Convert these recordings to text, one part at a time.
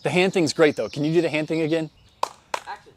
The hand thing's great though. Can you do the hand thing again?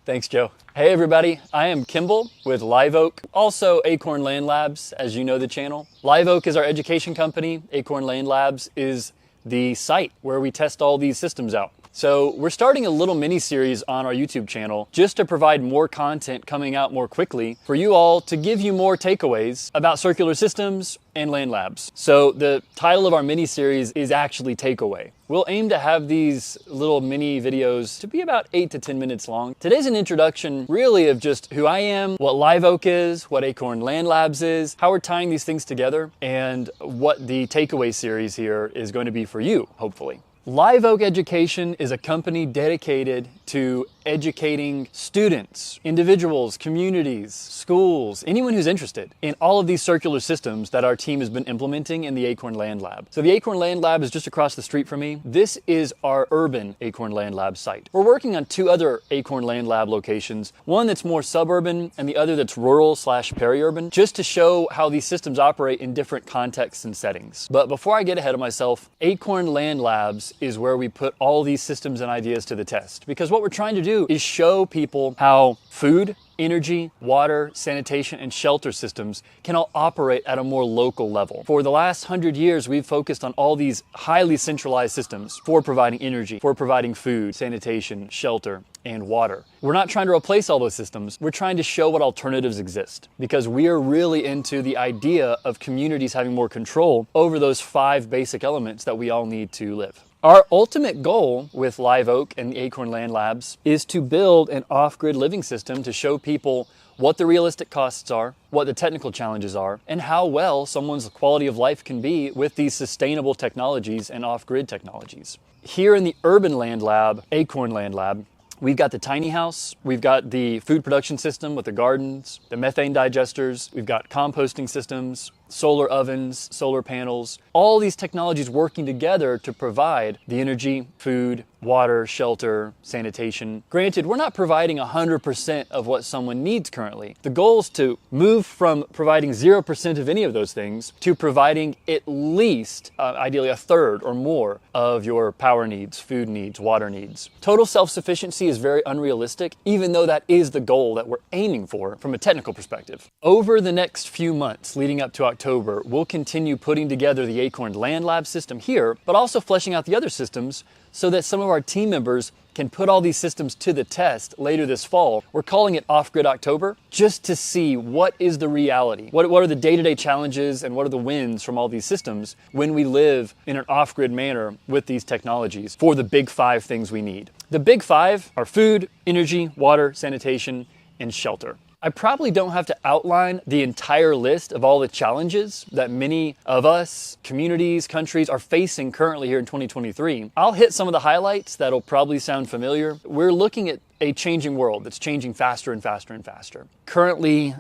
Thanks, Joe. Hey everybody, I am Kemble with Live Oak, also Acorn Land Labs, as you know the channel. Live Oak is our education company. Acorn Land Labs is the site where we test all these systems out. So we're starting a little mini series on our YouTube channel just to provide more content coming out more quickly for you all, to give you more takeaways about circular systems and land labs. So the title of our mini series is actually Takeaway. We'll aim to have these little mini videos to be about 8 to 10 minutes long. Today's an introduction really of just who I am, what Live Oak is, what Acorn Land Labs is, how we're tying these things together, and what the takeaway series here is going to be for you, hopefully. Live Oak Education is a company dedicated to educating students, individuals, communities, schools, anyone who's interested in all of these circular systems that our team has been implementing in the Acorn Land Lab. So the Acorn Land Lab is just across the street from me. This is our urban Acorn Land Lab site. We're working on 2 other Acorn Land Lab locations, one that's more suburban and the other that's rural/peri-urban, just to show how these systems operate in different contexts and settings. But before I get ahead of myself, Acorn Land Labs is where we put all these systems and ideas to the test, because what we're trying to do is show people how food, energy, water, sanitation, and shelter systems can all operate at a more local level. For the last 100 years, we've focused on all these highly centralized systems for providing energy, for providing food, sanitation, shelter, and water. We're not trying to replace all those systems. We're trying to show what alternatives exist, because we are really into the idea of communities having more control over those 5 basic elements that we all need to live. Our ultimate goal with Live Oak and the Acorn Land Labs is to build an off-grid living system to show people what the realistic costs are, what the technical challenges are, and how well someone's quality of life can be with these sustainable technologies and off-grid technologies. Here in the Urban Land Lab, Acorn Land Lab, we've got the tiny house, we've got the food production system with the gardens, the methane digesters, we've got composting systems, solar ovens, solar panels, all these technologies working together to provide the energy, food, water, shelter, sanitation. Granted, we're not providing 100% of what someone needs currently. The goal is to move from providing 0% of any of those things to providing at least, ideally, 1/3 or more of your power needs, food needs, water needs. Total self-sufficiency is very unrealistic, even though that is the goal that we're aiming for from a technical perspective. Over the next few months leading up to October, we'll continue putting together the Acorn Land Lab system here, but also fleshing out the other systems so that some of our team members can put all these systems to the test later this fall. We're calling it Off-Grid October, just to see what is the reality. What are the day-to-day challenges and what are the wins from all these systems when we live in an off-grid manner with these technologies for the big 5 things we need. The big 5 are food, energy, water, sanitation, and shelter. I probably don't have to outline the entire list of all the challenges that many of us, communities, countries are facing currently here in 2023. I'll hit some of the highlights that'll probably sound familiar. We're looking at a changing world that's changing faster and faster and faster. Currently,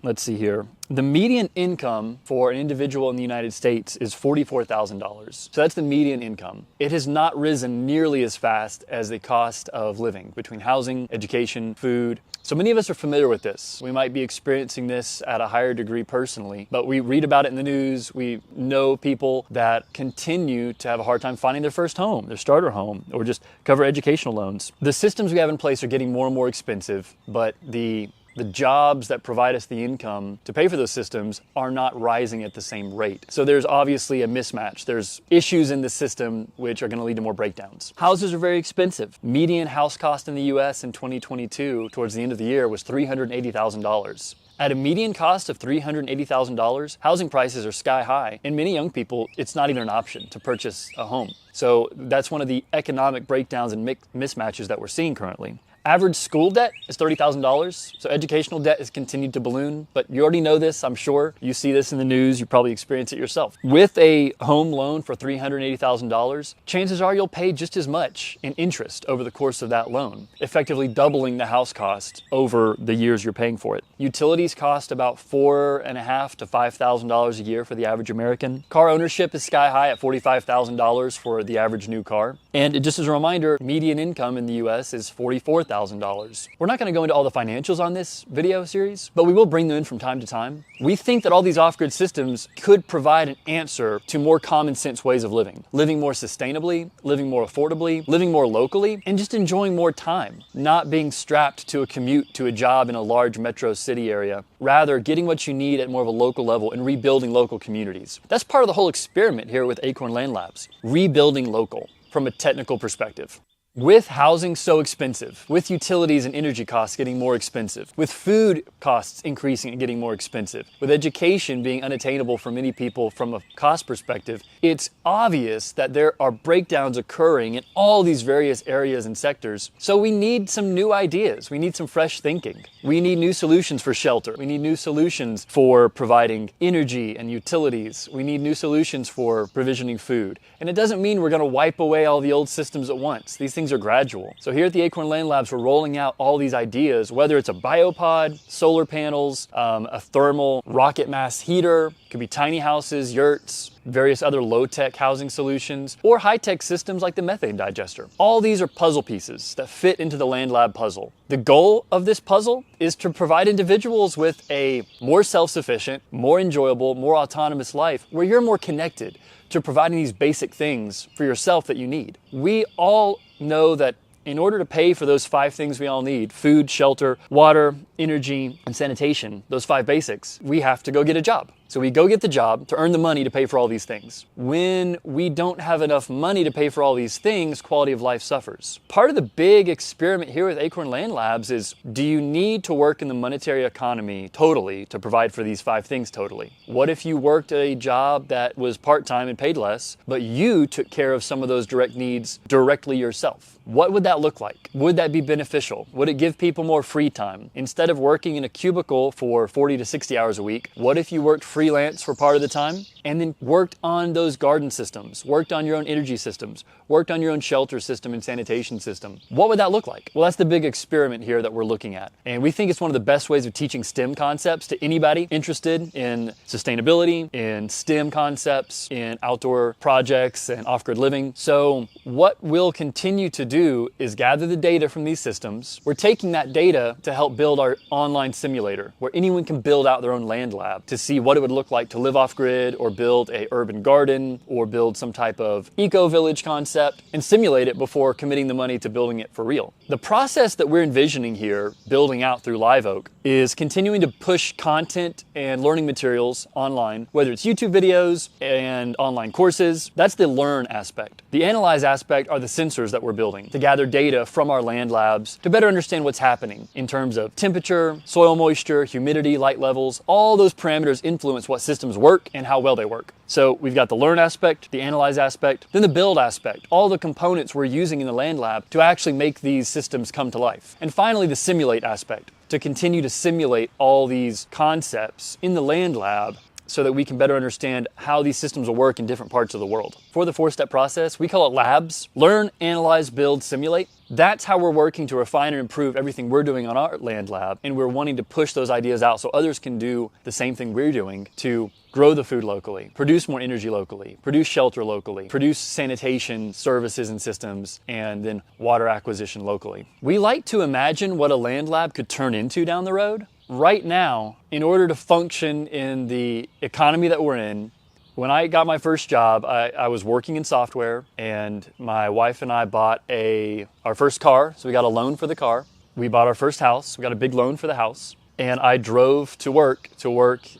let's see here, the median income for an individual in the United States is $44,000. So that's the median income. It has not risen nearly as fast as the cost of living between housing, education, food. So many of us are familiar with this. We might be experiencing this at a higher degree personally, but we read about it in the news. We know people that continue to have a hard time finding their first home, their starter home, or just cover educational loans. The systems we have in place are getting more and more expensive, but the jobs that provide us the income to pay for those systems are not rising at the same rate. So there's obviously a mismatch. There's issues in the system which are going to lead to more breakdowns. Houses are very expensive. Median house cost in the US in 2022, towards the end of the year, was $380,000. At a median cost of $380,000, housing prices are sky high, and many young people, it's not even an option to purchase a home. So that's one of the economic breakdowns and mismatches that we're seeing currently. Average school debt is $30,000, so educational debt has continued to balloon, but you already know this, I'm sure. You see this in the news, you probably experience it yourself. With a home loan for $380,000, chances are you'll pay just as much in interest over the course of that loan, effectively doubling the house cost over the years you're paying for it. Utilities cost about $4,500 to $5,000 a year for the average American. Car ownership is sky high at $45,000 for the average new car. And just as a reminder, median income in the US is $44,000. $1,000. We're not going to go into all the financials on this video series, but we will bring them in from time to time. We think that all these off-grid systems could provide an answer to more common sense ways of living more sustainably, living more affordably, living more locally, and just enjoying more time, not being strapped to a commute to a job in a large metro city area, rather getting what you need at more of a local level and rebuilding local communities. That's part of the whole experiment here with Acorn Land Labs, rebuilding local from a technical perspective. With housing so expensive, with utilities and energy costs getting more expensive, with food costs increasing and getting more expensive, with education being unattainable for many people from a cost perspective, it's obvious that there are breakdowns occurring in all these various areas and sectors. So we need some new ideas. We need some fresh thinking. We need new solutions for shelter. We need new solutions for providing energy and utilities. We need new solutions for provisioning food. And it doesn't mean we're going to wipe away all the old systems at once. These things are gradual. So here at the Acorn Land Labs, we're rolling out all these ideas, whether it's a biopod, solar panels, a thermal rocket mass heater, could be tiny houses, yurts, various other low-tech housing solutions, or high-tech systems like the methane digester. All these are puzzle pieces that fit into the Land Lab puzzle. The goal of this puzzle is to provide individuals with a more self-sufficient, more enjoyable, more autonomous life where you're more connected to providing these basic things for yourself that you need. We all know that in order to pay for those 5 things we all need, food, shelter, water, energy, and sanitation, those 5 basics, we have to go get a job. So we go get the job to earn the money to pay for all these things. When we don't have enough money to pay for all these things, quality of life suffers. Part of the big experiment here with Acorn Land Labs is, do you need to work in the monetary economy totally to provide for these 5 things totally? What if you worked a job that was part-time and paid less, but you took care of some of those direct needs directly yourself? What would that look like? Would that be beneficial? Would it give people more free time? Instead of working in a cubicle for 40 to 60 hours a week, what if you worked freelance for part of the time and then worked on those garden systems, worked on your own energy systems, worked on your own shelter system and sanitation system? What would that look like? Well, that's the big experiment here that we're looking at. And we think it's one of the best ways of teaching STEM concepts to anybody interested in sustainability, in STEM concepts, in outdoor projects and off-grid living. So what we'll continue to do is gather the data from these systems. We're taking that data to help build our online simulator where anyone can build out their own land lab to see what it would look like to live off-grid or build a urban garden or build some type of eco-village concept and simulate it before committing the money to building it for real. The process that we're envisioning here, building out through Live Oak, is continuing to push content and learning materials online, whether it's YouTube videos and online courses. That's the learn aspect. The analyze aspect are the sensors that we're building to gather data from our land labs to better understand what's happening in terms of temperature, soil moisture, humidity, light levels. All those parameters influence what systems work and how well they work. So we've got the learn aspect, the analyze aspect, then the build aspect, all the components we're using in the land lab to actually make these systems come to life. And finally, the simulate aspect, to continue to simulate all these concepts in the land lab so that we can better understand how these systems will work in different parts of the world. For the 4-step process, we call it labs: learn, analyze, build, simulate. That's how we're working to refine and improve everything we're doing on our land lab, and we're wanting to push those ideas out so others can do the same thing we're doing to grow the food locally, produce more energy locally, produce shelter locally, produce sanitation services and systems, and then water acquisition locally. We like to imagine what a land lab could turn into down the road. Right now, in order to function in the economy that we're in, when I got my first job, I was working in software, and my wife and I bought our first car, so we got a loan for the car. We bought our first house, we got a big loan for the house, and I drove to work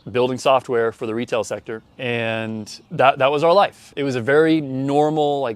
building software for the retail sector, and that was our life. It was a very normal,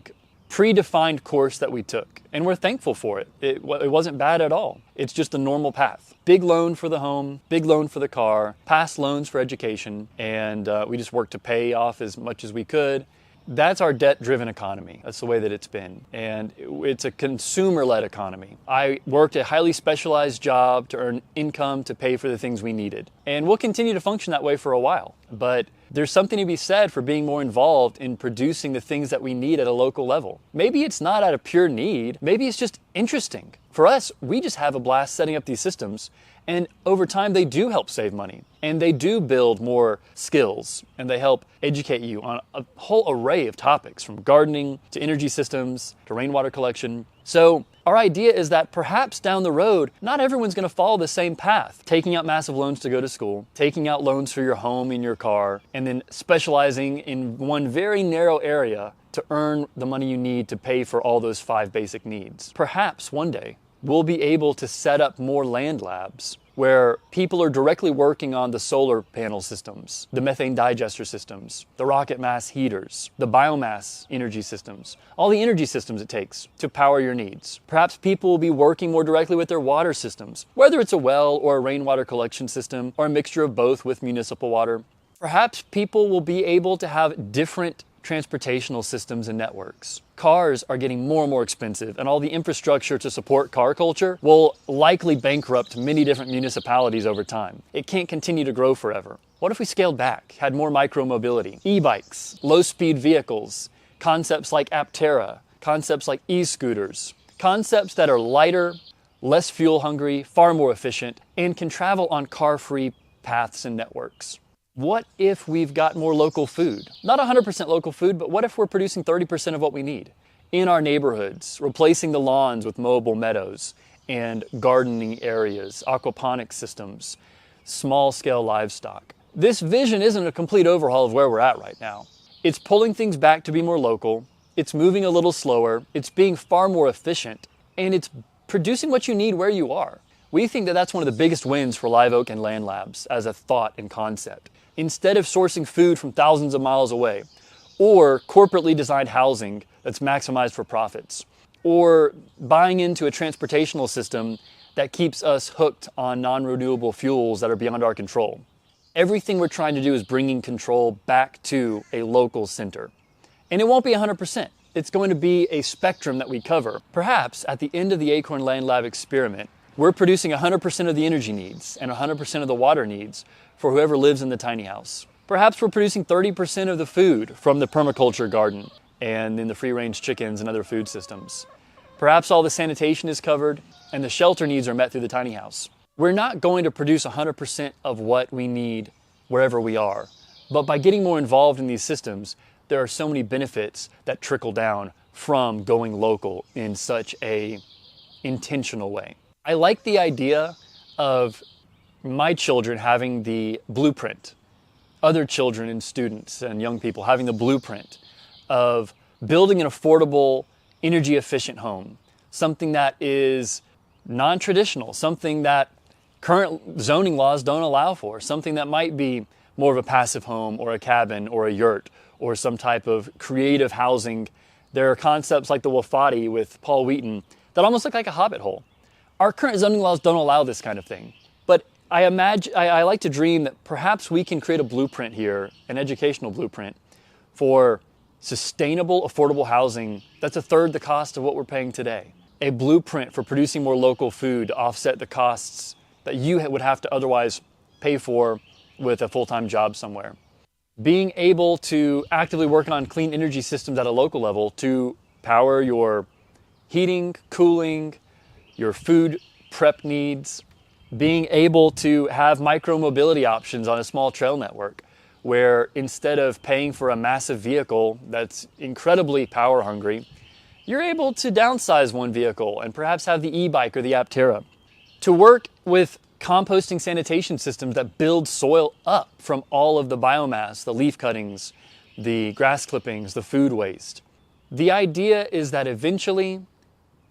predefined course that we took, and we're thankful for it. It wasn't bad at all. It's just a normal path. Big loan for the home, big loan for the car, past loans for education, and we just worked to pay off as much as we could. That's our debt-driven economy. That's the way that it's been. And it's a consumer-led economy. I worked a highly specialized job to earn income to pay for the things we needed. And we'll continue to function that way for a while. But there's something to be said for being more involved in producing the things that we need at a local level. Maybe it's not out of pure need. Maybe it's just interesting. For us, we just have a blast setting up these systems, and over time they do help save money, and they do build more skills, and they help educate you on a whole array of topics, from gardening to energy systems to rainwater collection. So our idea is that perhaps down the road, not everyone's going to follow the same path. Taking out massive loans to go to school, taking out loans for your home and your car, and then specializing in one very narrow area to earn the money you need to pay for all those 5 basic needs. Perhaps one day we'll be able to set up more land labs where people are directly working on the solar panel systems, the methane digester systems, the rocket mass heaters, the biomass energy systems, all the energy systems it takes to power your needs. Perhaps people will be working more directly with their water systems, whether it's a well or a rainwater collection system or a mixture of both with municipal water. Perhaps people will be able to have different transportational systems and networks. Cars are getting more and more expensive, and all the infrastructure to support car culture will likely bankrupt many different municipalities over time. It can't continue to grow forever. What if we scaled back, had more micro-mobility, e-bikes, low-speed vehicles, concepts like Aptera, concepts like e-scooters, concepts that are lighter, less fuel-hungry, far more efficient, and can travel on car-free paths and networks? What if we've got more local food? Not 100% local food, but what if we're producing 30% of what we need in our neighborhoods, replacing the lawns with mobile meadows and gardening areas, aquaponics systems, small-scale livestock? This vision isn't a complete overhaul of where we're at right now. It's pulling things back to be more local, it's moving a little slower, it's being far more efficient, and it's producing what you need where you are. We think that that's one of the biggest wins for Live Oak and Land Labs as a thought and concept. Instead of sourcing food from thousands of miles away, or corporately designed housing that's maximized for profits, or buying into a transportational system that keeps us hooked on non-renewable fuels that are beyond our control. Everything we're trying to do is bringing control back to a local center. And it won't be 100%. It's going to be a spectrum that we cover. Perhaps at the end of the Acorn Land Lab experiment, we're producing 100% of the energy needs and 100% of the water needs for whoever lives in the tiny house. Perhaps we're producing 30% of the food from the permaculture garden and in the free-range chickens and other food systems. Perhaps all the sanitation is covered and the shelter needs are met through the tiny house. We're not going to produce 100% of what we need wherever we are, but by getting more involved in these systems, there are so many benefits that trickle down from going local in such a intentional way. I like the idea of my children having the blueprint, other children and students and young people having the blueprint of building an affordable, energy efficient home, something that is non-traditional, something that current zoning laws don't allow for, something that might be more of a passive home or a cabin or a yurt or some type of creative housing. There are concepts like the Wafati with Paul Wheaton that almost look like a hobbit hole. Our current zoning laws don't allow this kind of thing, but I like to dream that perhaps we can create a blueprint here, an educational blueprint for sustainable, affordable housing that's a third the cost of what we're paying today. A blueprint for producing more local food to offset the costs that you would have to otherwise pay for with a full-time job somewhere. Being able to actively work on clean energy systems at a local level to power your heating, cooling, your food prep needs. Being able to have micro-mobility options on a small trail network where instead of paying for a massive vehicle that's incredibly power hungry, you're able to downsize one vehicle and perhaps have the e-bike or the Aptera. To work with composting sanitation systems that build soil up from all of the biomass, the leaf cuttings, the grass clippings, the food waste. The idea is that eventually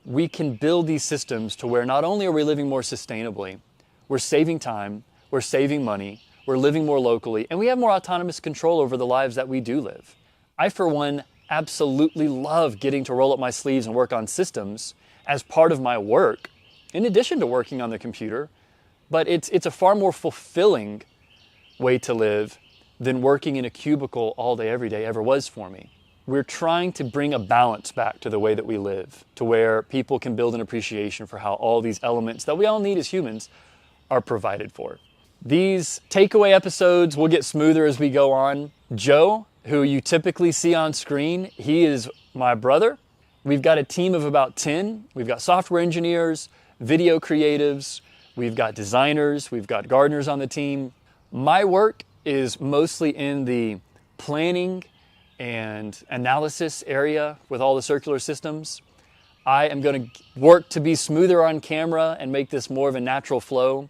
we can build these systems to where not only are we living more sustainably, we're saving time, we're saving money, we're living more locally, and we have more autonomous control over the lives that we do live. I, for one, absolutely love getting to roll up my sleeves and work on systems as part of my work, in addition to working on the computer, but it's a far more fulfilling way to live than working in a cubicle all day, every day ever was for me. We're trying to bring a balance back to the way that we live, to where people can build an appreciation for how all these elements that we all need as humans are provided for. These takeaway episodes will get smoother as we go on. Joe, who you typically see on screen, he is my brother. We've got a team of about 10. We've got software engineers, video creatives, we've got designers, we've got gardeners on the team. My work is mostly in the planning and analysis area with all the circular systems. I am going to work to be smoother on camera and make this more of a natural flow.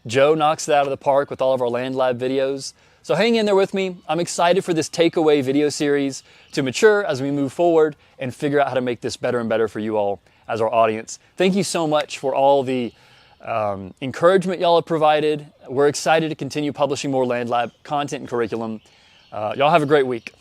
Joe knocks it out of the park with all of our Land Lab videos. So hang in there with me. I'm excited for this takeaway video series to mature as we move forward and figure out how to make this better and better for you all as our audience. Thank you so much for all the encouragement y'all have provided. We're excited to continue publishing more Land Lab content and curriculum. Y'all have a great week.